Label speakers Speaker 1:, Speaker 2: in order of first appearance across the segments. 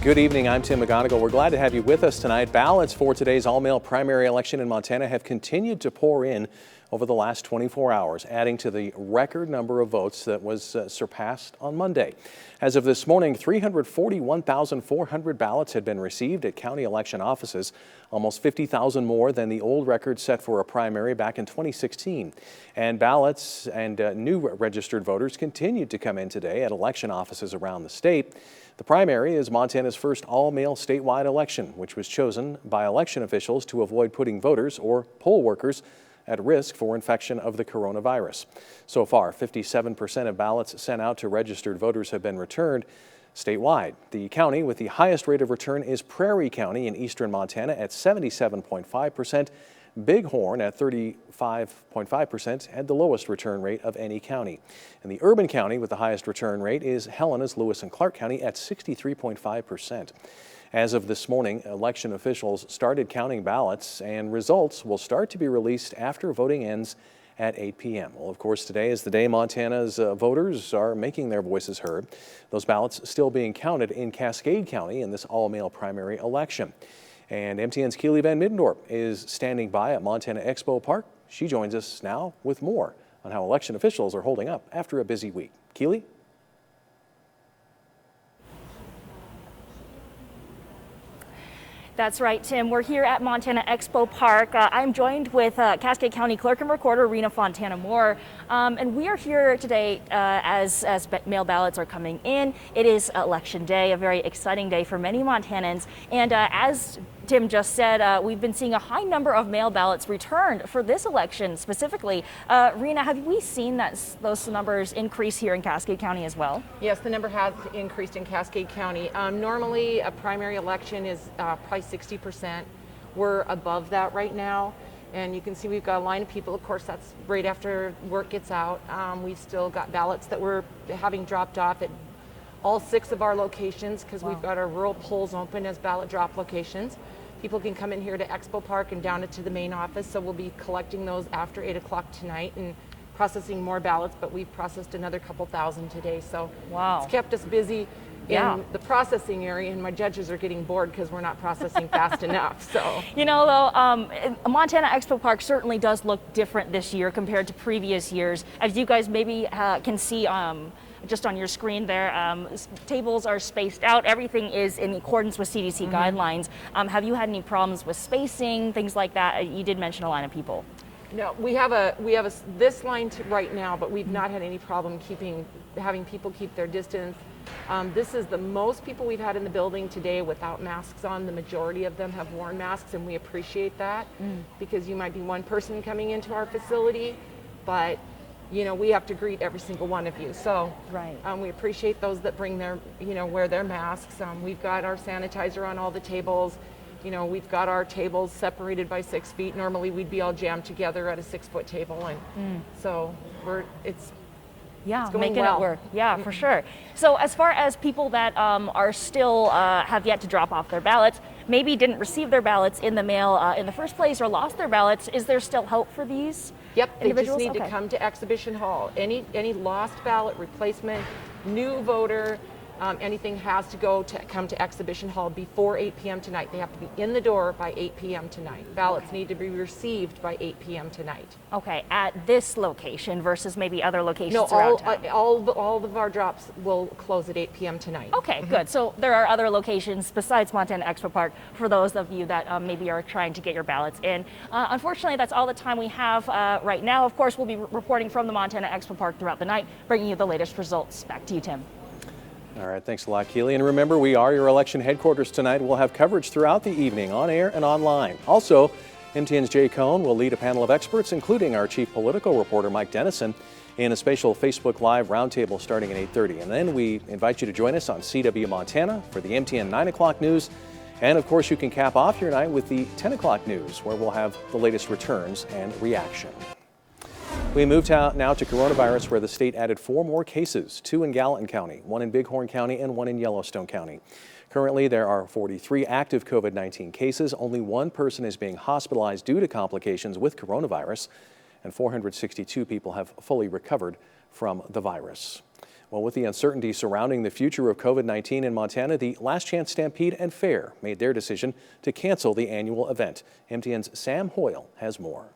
Speaker 1: Good evening, I'm Tim McGonigal. We're glad to have you with us tonight. Ballots for today's all-male primary election in Montana have continued to pour in over the last 24 hours, adding to the record number of votes that was surpassed on Monday. As of this morning, 341,400 ballots had been received at county election offices, almost 50,000 more than the old record set for a primary back in 2016. And ballots and new registered voters continued to come in today at election offices around the state. The primary is Montana's first all-male statewide election, which was chosen by election officials to avoid putting voters or poll workers at risk for infection of the coronavirus. So far, 57% of ballots sent out to registered voters have been returned statewide. The county with the highest rate of return is Prairie County in eastern Montana at 77.5%. Bighorn at 35.5% had the lowest return rate of any county. And the urban county with the highest return rate is Helena's Lewis and Clark County at 63.5%. As of this morning, election officials started counting ballots, and results will start to be released after voting ends at 8 p.m. Well, of course, today is the day Montana's voters are making their voices heard. Those ballots still being counted in Cascade County in this all-male primary election. And MTN's KEELEY Middendorp is standing by at Montana Expo Park. She joins us now with more on how election officials are holding up after a busy week. KEELEY?
Speaker 2: That's right, Tim. We're here at Montana Expo Park. I'm joined with Cascade County Clerk and Recorder Rena Fontana Moore. And we are here today as mail ballots are coming in. It is Election Day, a very exciting day for many Montanans. And as Tim just said, we've been seeing a high number of mail ballots returned for this election specifically. Rena, have we seen those numbers increase here in Cascade County as well?
Speaker 3: Yes, the number has increased in Cascade County. Normally, a primary election is probably 60%. We're above that right now. And you can see we've got a line of people. Of course, that's right after work gets out. We've still got ballots that we're having dropped off at all 6 of our locations because we've got our rural polls open as ballot drop locations. People can come in here to Expo Park and down it to the main office, so we'll be collecting those after 8 o'clock tonight and processing more ballots, but we've processed another couple thousand today, so it's kept us busy in the processing area, and my judges are getting bored because we're not processing fast enough. So,
Speaker 2: you know, though, Montana Expo Park certainly does look different this year compared to previous years. As you guys maybe can see just on your screen there, tables are spaced out. Everything is in accordance with CDC guidelines. Have you had any problems with spacing, things like that? You did mention a line of people.
Speaker 3: No, we have this line right now, but we've not had any problem having people keep their distance. This is the most people we've had in the building today without masks on. The majority of them have worn masks, and we appreciate that because you might be one person coming into our facility, but you know, we have to greet every single one of you. So we appreciate those that bring their, wear their masks. We've got our sanitizer on all the tables. You know, we've got our tables separated by 6 feet. Normally we'd be all jammed together at a 6-foot table. And so it's going
Speaker 2: making
Speaker 3: well.
Speaker 2: it work. Yeah, for sure. So as far as people that are still have yet to drop off their ballots, maybe didn't receive their ballots in the mail in the first place or lost their ballots, is there still hope for these?
Speaker 3: Yep, they just need to come to Exhibition Hall. Any lost ballot, replacement, new voter, anything has to come to Exhibition Hall before 8 p.m. tonight. They have to be in the door by 8 p.m. tonight. Ballots need to be received by 8 p.m. tonight.
Speaker 2: Okay, at this location versus maybe other locations
Speaker 3: no,
Speaker 2: around town?
Speaker 3: all of our drops will close at 8 p.m. tonight.
Speaker 2: Okay, good. So there are other locations besides Montana Expo Park for those of you that maybe are trying to get your ballots in. Unfortunately, that's all the time we have right now. Of course, we'll be reporting from the Montana Expo Park throughout the night, bringing you the latest results. Back to you, Tim.
Speaker 1: All right, thanks a lot, KEELEY. And remember, we are your election headquarters tonight. We'll have coverage throughout the evening on air and online. Also, MTN's Jay Cohn will lead a panel of experts, including our chief political reporter, Mike Dennison, in a special Facebook Live roundtable starting at 8:30. And then we invite you to join us on CW Montana for the MTN 9 o'clock news. And of course, you can cap off your night with the 10 o'clock news, where we'll have the latest returns and reaction. We move now to coronavirus, where the state added 4 more cases, 2 in Gallatin County, 1 in Bighorn County, and 1 in Yellowstone County. Currently, there are 43 active COVID-19 cases. Only 1 person is being hospitalized due to complications with coronavirus, and 462 people have fully recovered from the virus. Well, with the uncertainty surrounding the future of COVID-19 in Montana, the Last Chance Stampede and Fair made their decision to cancel the annual event. MTN's Sam Hoyle has more.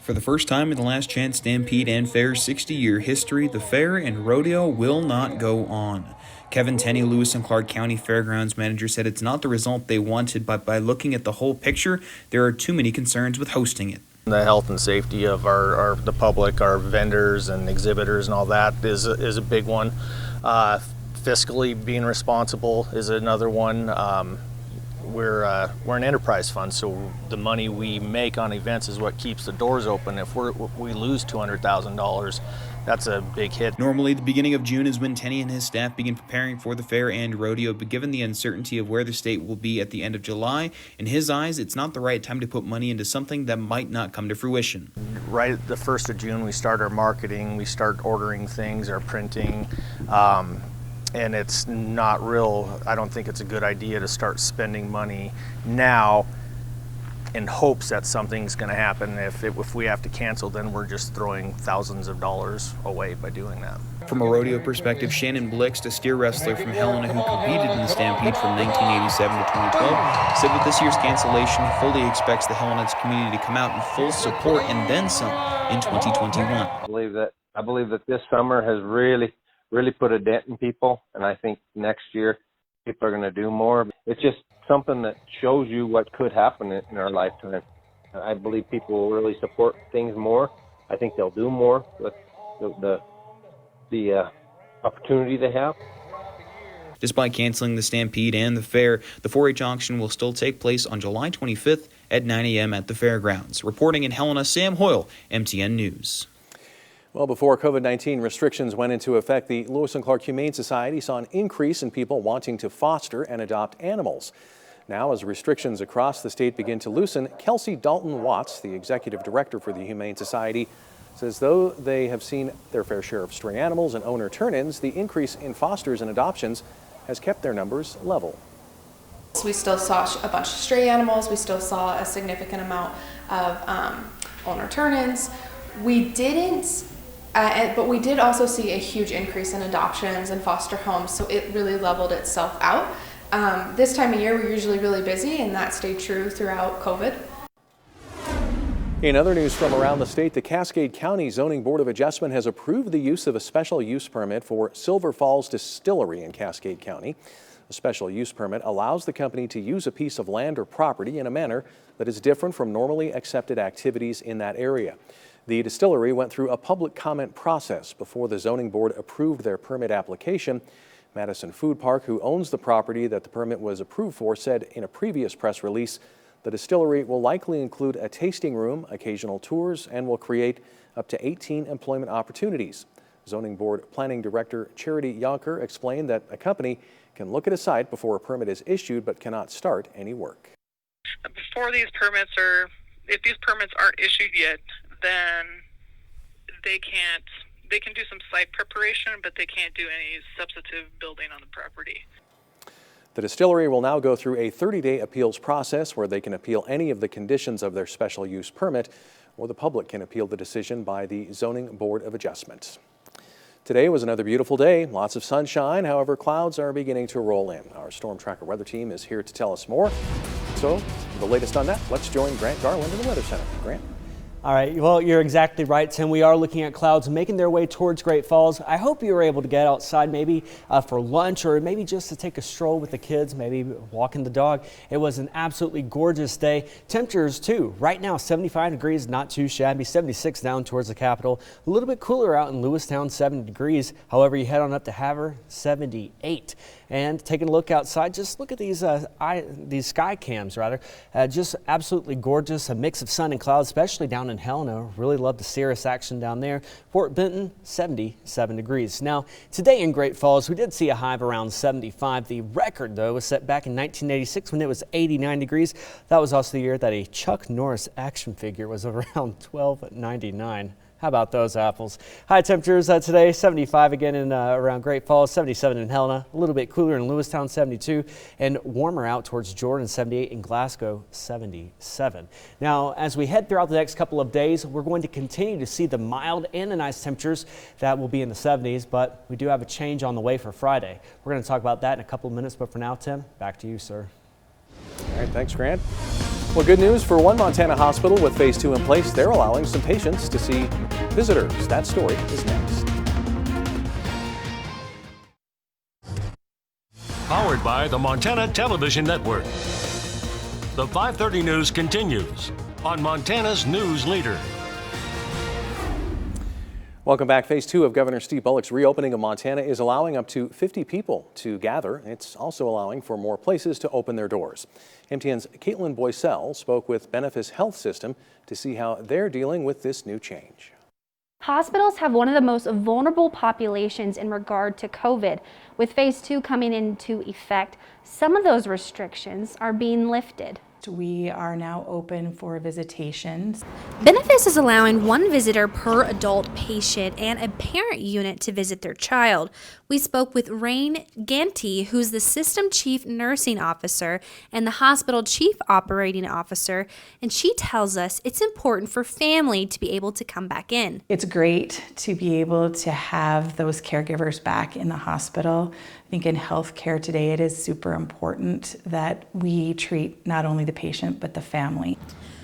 Speaker 4: For the first time in the Last Chance Stampede and Fair's 60-year history, the fair and rodeo will not go on. Kevin Tenney, Lewis and Clark County Fairgrounds manager, said it's not the result they wanted, but by looking at the whole picture, there are too many concerns with hosting it.
Speaker 5: The health and safety of the public, our vendors and exhibitors and all that is a big one. Fiscally being responsible is another one. We're an enterprise fund, so the money we make on events is what keeps the doors open. If we lose $200,000, that's a big hit.
Speaker 4: Normally, the beginning of June is when Tenney and his staff begin preparing for the fair and rodeo, but given the uncertainty of where the state will be at the end of July, in his eyes, it's not the right time to put money into something that might not come to fruition.
Speaker 5: Right at the 1st of June, we start our marketing, we start ordering things, our printing, and it's not real. I don't think it's a good idea to start spending money now in hopes that something's going to happen. If we have to cancel, then we're just throwing thousands of dollars away by doing that.
Speaker 4: From a rodeo perspective, Shannon Blixt, a steer wrestler from Helena who competed in the Stampede from 1987 to 2012, said with this year's cancellation, he fully expects the Helena's community to come out in full support and then some in 2021.
Speaker 6: I believe that this summer has really put a dent in people, and I think next year people are going to do more. It's just something that shows you what could happen in our lifetime. I believe people will really support things more. I think they'll do more with the opportunity they have.
Speaker 4: Despite canceling the Stampede and the fair, the 4-H auction will still take place on July 25th at 9 a.m. at the fairgrounds. Reporting in Helena, Sam Hoyle, MTN News.
Speaker 1: Well, before COVID-19 restrictions went into effect, the Lewis and Clark Humane Society saw an increase in people wanting to foster and adopt animals. Now, as restrictions across the state begin to loosen, KELSEE Dalton Watts, the executive director for the Humane Society, says though they have seen their fair share of stray animals and owner turn-ins, the increase in fosters and adoptions has kept their numbers level.
Speaker 7: We still saw a bunch of stray animals. We still saw a significant amount of owner turn-ins. But we did also see a huge increase in adoptions and foster homes, so it really leveled itself out. This time of year, we're usually really busy, and that stayed true throughout COVID.
Speaker 1: In other news from around the state, the Cascade County Zoning Board of Adjustment has approved the use of a special use permit for Silver Falls Distillery in Cascade County. A special use permit allows the company to use a piece of land or property in a manner that is different from normally accepted activities in that area. The distillery went through a public comment process before the zoning board approved their permit application. Madison Food Park, who owns the property that the permit was approved for, said in a previous press release the distillery will likely include a tasting room, occasional tours, and will create up to 18 employment opportunities. Zoning Board Planning Director Charity Yonker explained that a company can look at a site before a permit is issued but cannot start any work.
Speaker 8: Before these permits if these permits aren't issued yet, then they can do some site preparation, but they can't do any substantive building on the property.
Speaker 1: The distillery will now go through a 30-day appeals process where they can appeal any of the conditions of their special use permit, or the public can appeal the decision by the Zoning Board of Adjustment. Today was another beautiful day, lots of sunshine. However, clouds are beginning to roll in. Our Storm Tracker weather team is here to tell us more. So, the latest on that, let's join Grant Garland in the Weather Center. Grant?
Speaker 9: All right, well, you're exactly right, Tim. We are looking at clouds making their way towards Great Falls. I hope you were able to get outside maybe for lunch or maybe just to take a stroll with the kids, maybe walking the dog. It was an absolutely gorgeous day. Temperatures, too. Right now, 75 degrees, not too shabby. 76 down towards the capital. A little bit cooler out in Lewistown, 70 degrees. However, you head on up to Havre, 78. And taking a look outside, just look at these sky cams, rather. Just absolutely gorgeous, a mix of sun and clouds, especially down in Helena. Really love the cirrus action down there. Fort Benton, 77 degrees. Now, today in Great Falls, we did see a high of around 75. The record, though, was set back in 1986 when it was 89 degrees. That was also the year that a Chuck Norris action figure was around $12.99. How about those apples? High temperatures today, 75 again in around Great Falls, 77 in Helena, a little bit cooler in Lewistown, 72, and warmer out towards Jordan, 78, in Glasgow, 77. Now, as we head throughout the next couple of days, we're going to continue to see the mild and the nice temperatures that will be in the 70s, but we do have a change on the way for Friday. We're going to talk about that in a couple of minutes, but for now, Tim, back to you, sir.
Speaker 1: All right, thanks, Grant. Well, good news for one Montana hospital with phase 2 in place. They're allowing some patients to see visitors. That story is next.
Speaker 10: Powered by the Montana Television Network. The 5:30 news continues on Montana's news leader.
Speaker 1: Welcome back. Phase 2 of Governor Steve Bullock's reopening of Montana is allowing up to 50 people to gather. It's also allowing for more places to open their doors. MTN's Caitlin Boycell spoke with Benefice Health System to see how they're dealing with this new change.
Speaker 11: Hospitals have one of the most vulnerable populations in regard to COVID. With phase 2 coming into effect, some of those restrictions are being lifted.
Speaker 12: We are now open for visitations.
Speaker 13: Benefice is allowing one visitor per adult patient and a parent unit to visit their child. We spoke with Rain Ganti, who's the System Chief Nursing Officer and the Hospital Chief Operating Officer, and she tells us it's important for family to be able to come back in.
Speaker 12: It's great to be able to have those caregivers back in the hospital. I think in healthcare today it is super important that we treat not only the patient but the family.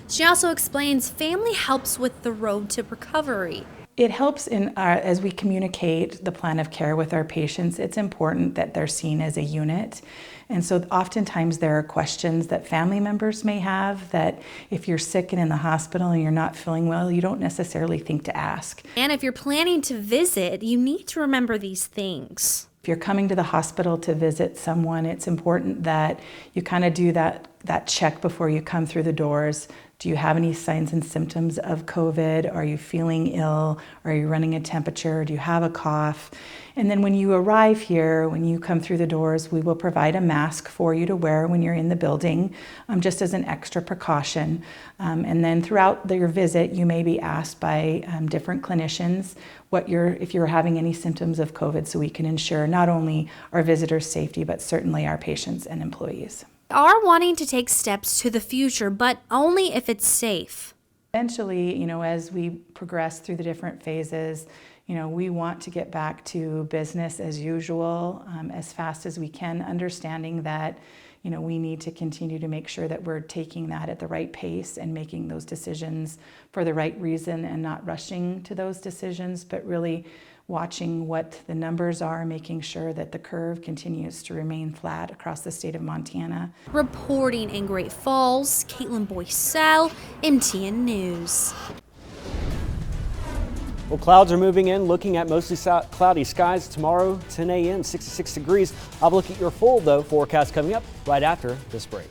Speaker 13: She also explains family helps with the road to recovery.
Speaker 12: It helps as we communicate the plan of care with our patients. It's important that they're seen as a unit. And so oftentimes there are questions that family members may have that if you're sick and in the hospital and you're not feeling well, you don't necessarily think to ask.
Speaker 13: And if you're planning to visit, you need to remember these things.
Speaker 12: If you're coming to the hospital to visit someone, it's important that you kind of do that check before you come through the doors. Do you have any signs and symptoms of COVID? Are you feeling ill? Are you running a temperature? Do you have a cough? And then when you arrive here, when you come through the doors, we will provide a mask for you to wear when you're in the building, just as an extra precaution. And then throughout your visit, you may be asked by different clinicians if you're having any symptoms of COVID, so we can ensure not only our visitors' safety, but certainly our patients and employees.
Speaker 13: Are wanting to take steps to the future, but only if it's safe.
Speaker 12: Eventually, as we progress through the different phases, we want to get back to business as usual as fast as we can, understanding that we need to continue to make sure that we're taking that at the right pace and making those decisions for the right reason and not rushing to those decisions, but really watching what the numbers are, making sure that the curve continues to remain flat across the state of Montana.
Speaker 13: Reporting in Great Falls, Caitlin Boycell, MTN News.
Speaker 9: Well, clouds are moving in, looking at mostly cloudy skies tomorrow, 10 a.m., 66 degrees. I'll have a look at your full, though, forecast coming up right after this break.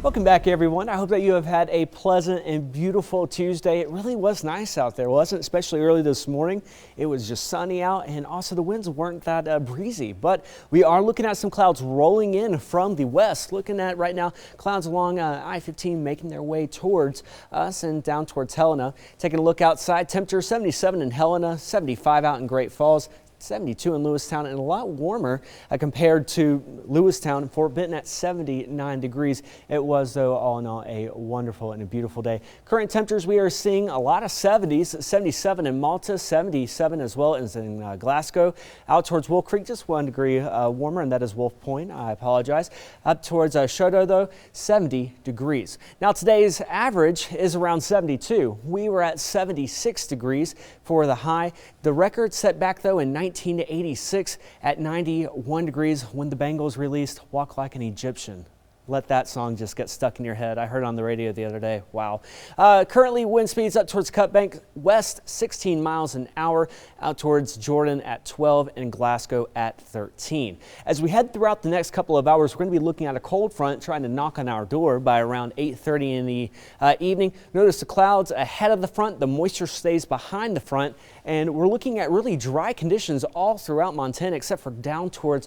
Speaker 9: Welcome back, everyone. I hope that you have had a pleasant and beautiful Tuesday. It really was nice out there, wasn't it? Especially early this morning. It was just sunny out, and also the winds weren't that breezy. But we are looking at some clouds rolling in from the west. Looking at right now, clouds along I-15 making their way towards us and down towards Helena. Taking a look outside, temperature 77 in Helena, 75 out in Great Falls. 72 in Lewistown, and a lot warmer compared to Lewistown and Fort Benton at 79 degrees. It was, though, all in all, a wonderful and a beautiful day. Current temperatures, we are seeing a lot of 70s, 77 in Malta, 77 as well as in Glasgow. Out towards Wolf Creek, just 1 degree warmer, and that is Wolf Point. I apologize. Up towards Shodo, though, 70 degrees. Now, today's average is around 72. We were at 76 degrees for the high. The record set back, though, in 1986 at 91 degrees when the Bengals released Walk Like an Egyptian. Let that song just get stuck in your head. I heard it on the radio the other day. Wow. Currently, wind speeds up towards Cut Bank west, 16 miles an hour, out towards Jordan at 12 and Glasgow at 13. As we head throughout the next couple of hours, we're going to be looking at a cold front trying to knock on our door by around 8:30 in the evening. Notice the clouds ahead of the front. The moisture stays behind the front, and we're looking at really dry conditions all throughout Montana except for down towards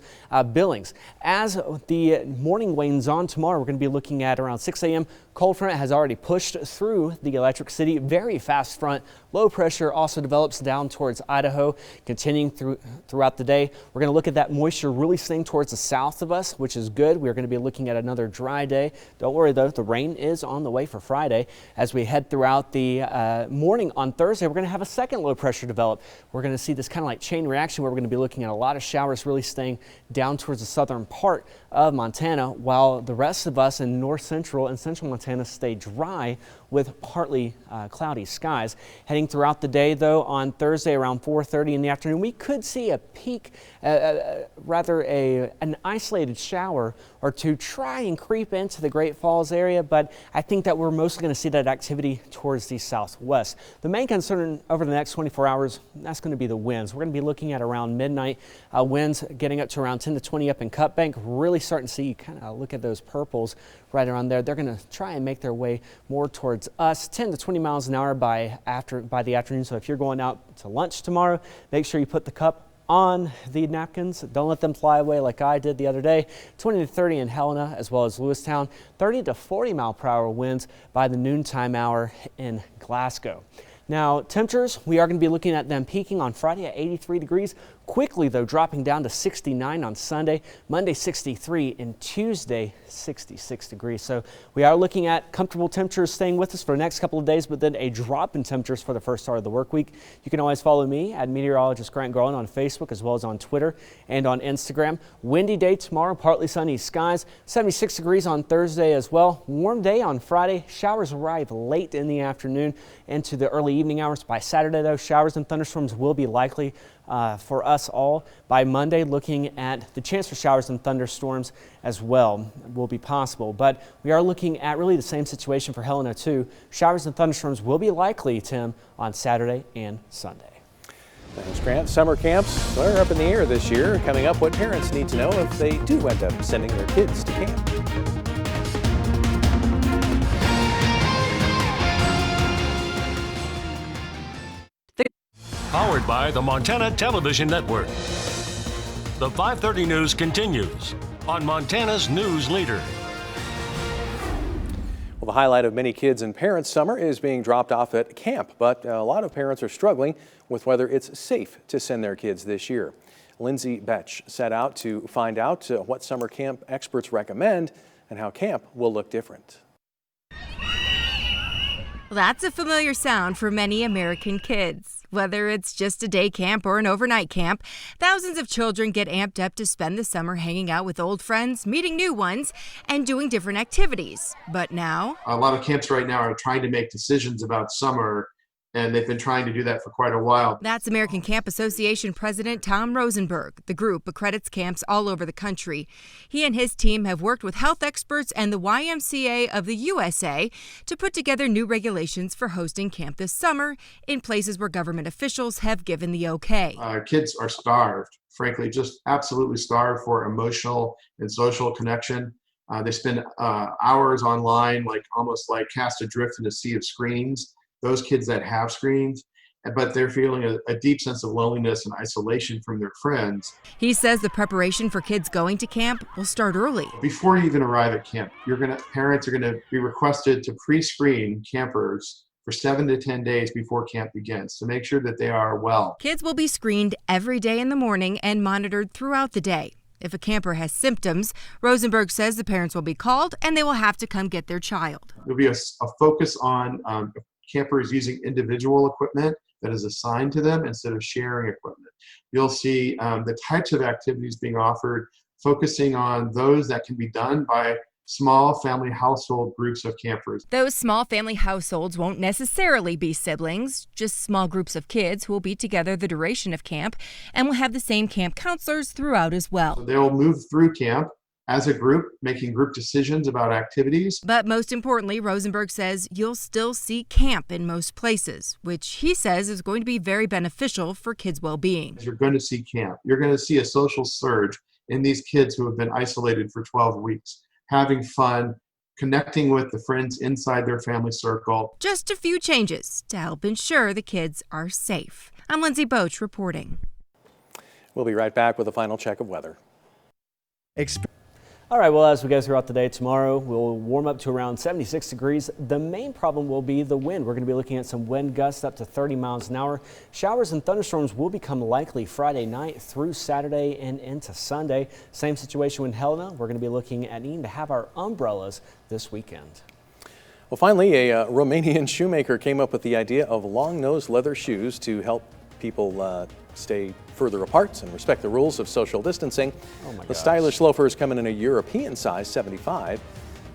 Speaker 9: Billings. As the morning wanes on tomorrow, we're going to be looking at around 6 a.m. Cold front has already pushed through the Electric City. Very fast front. Low pressure also develops down towards Idaho, continuing throughout the day. We're going to look at that moisture really staying towards the south of us, which is good. We're going to be looking at another dry day. Don't worry though, the rain is on the way for Friday. As we head throughout the morning on Thursday, we're going to have a second low pressure develop. We're going to see this kind of like chain reaction where we're going to be looking at a lot of showers really staying down towards the southern part of Montana, while the rest of us in north central and central Montana stay dry with partly cloudy skies. Heading throughout the day though, on Thursday around 4:30 in the afternoon, we could see a peak, an isolated shower or two try and creep into the Great Falls area, but I think that we're mostly going to see that activity towards the southwest. The main concern over the next 24 hours, that's going to be the winds. We're going to be looking at around midnight winds getting up to around 10 to 20 up in Cut Bank. Really starting to see, you kind of look at those purples right around there. They're going to try and make their way more towards us, 10 to 20 miles an hour by the afternoon. So if you're going out to lunch tomorrow, make sure you put the cup on the napkins. Don't let them fly away like I did the other day. 20 to 30 in Helena as well as Lewistown. 30 to 40 mile per hour winds by the noontime hour in Glasgow. Now, temperatures, we are going to be looking at them peaking on Friday at 83 degrees. Quickly, though, dropping down to 69 on Sunday, Monday 63, and Tuesday 66 degrees. So we are looking at comfortable temperatures staying with us for the next couple of days, but then a drop in temperatures for the first part of the work week. You can always follow me at meteorologist Grant Garland on Facebook as well as on Twitter and on Instagram. Windy day tomorrow, partly sunny skies, 76 degrees on Thursday as well. Warm day on Friday. Showers arrive late in the afternoon into the early evening hours. By Saturday, though, showers and thunderstorms will be likely for us all. By Monday, looking at the chance for showers and thunderstorms as well will be possible. But we are looking at really the same situation for Helena too. Showers and thunderstorms will be likely, Tim, on Saturday and Sunday.
Speaker 1: Thanks, Grant. Summer camps are up in the air this year. Coming up, what parents need to know if they do end up sending their kids to camp.
Speaker 10: Powered by the Montana Television Network. The 5:30 news continues on Montana's news leader.
Speaker 1: Well, the highlight of many kids' and parents' summer is being dropped off at camp, but a lot of parents are struggling with whether it's safe to send their kids this year. Lindsay Betch set out to find out what summer camp experts recommend and how camp will look different.
Speaker 14: That's a familiar sound for many American kids. Whether it's just a day camp or an overnight camp, thousands of children get amped up to spend the summer hanging out with old friends, meeting new ones, and doing different activities. But now,
Speaker 15: a lot of camps right now are trying to make decisions about summer, and they've been trying to do that for quite a while.
Speaker 14: That's American Camp Association President Tom Rosenberg. The group accredits camps all over the country. He and his team have worked with health experts and the YMCA of the USA to put together new regulations for hosting camp this summer in places where government officials have given the okay.
Speaker 15: Kids are starved, frankly, just absolutely starved for emotional and social connection. They spend hours online, almost like cast adrift in a sea of screens. Those kids that have screens, but they're feeling a deep sense of loneliness and isolation from their friends.
Speaker 14: He says the preparation for kids going to camp will start early.
Speaker 15: Before you even arrive at camp, parents are gonna be requested to pre-screen campers for 7 to 10 days before camp begins to make sure that they are well.
Speaker 14: Kids will be screened every day in the morning and monitored throughout the day. If a camper has symptoms, Rosenberg says the parents will be called and they will have to come get their child.
Speaker 15: There'll be a focus on campers using individual equipment that is assigned to them instead of sharing equipment. You'll see the types of activities being offered, focusing on those that can be done by small family household groups of campers.
Speaker 14: Those small family households won't necessarily be siblings, just small groups of kids who will be together the duration of camp and will have the same camp counselors throughout as well.
Speaker 15: So they'll move through camp as a group, making group decisions about activities.
Speaker 14: But most importantly, Rosenberg says you'll still see camp in most places, which he says is going to be very beneficial for kids' well-being.
Speaker 15: You're going to see camp. You're going to see a social surge in these kids who have been isolated for 12 weeks, having fun, connecting with the friends inside their family circle.
Speaker 14: Just a few changes to help ensure the kids are safe. I'm Lindsay Boach reporting.
Speaker 1: We'll be right back with a final check of weather.
Speaker 9: All right, well, as we go throughout the day tomorrow, we'll warm up to around 76 degrees. The main problem will be the wind. We're going to be looking at some wind gusts up to 30 miles an hour. Showers and thunderstorms will become likely Friday night through Saturday and into Sunday. Same situation with Helena. We're going to be looking at needing to have our umbrellas this weekend.
Speaker 1: Well, finally, a Romanian shoemaker came up with the idea of long-nosed leather shoes to help people stay further apart and respect the rules of social distancing. The stylish loafers come in a European size 75.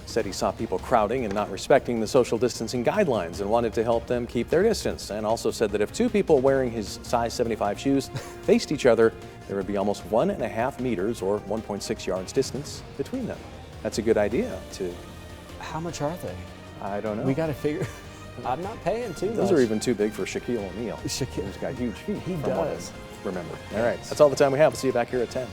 Speaker 1: Said he saw people crowding and not respecting the social distancing guidelines and wanted to help them keep their distance, and also said that if two people wearing his size 75 shoes faced each other, there would be almost 1.5 meters or 1.6 yards distance between them. That's a good idea too.
Speaker 9: How much are they?
Speaker 1: I don't know.
Speaker 9: We got to figure. I'm not paying too much.
Speaker 1: Those are even too big for Shaquille O'Neal.
Speaker 9: Shaquille.
Speaker 1: He's got huge feet.
Speaker 9: He does.
Speaker 1: Remember. All right, that's all the time we have. We'll see you back here at 10.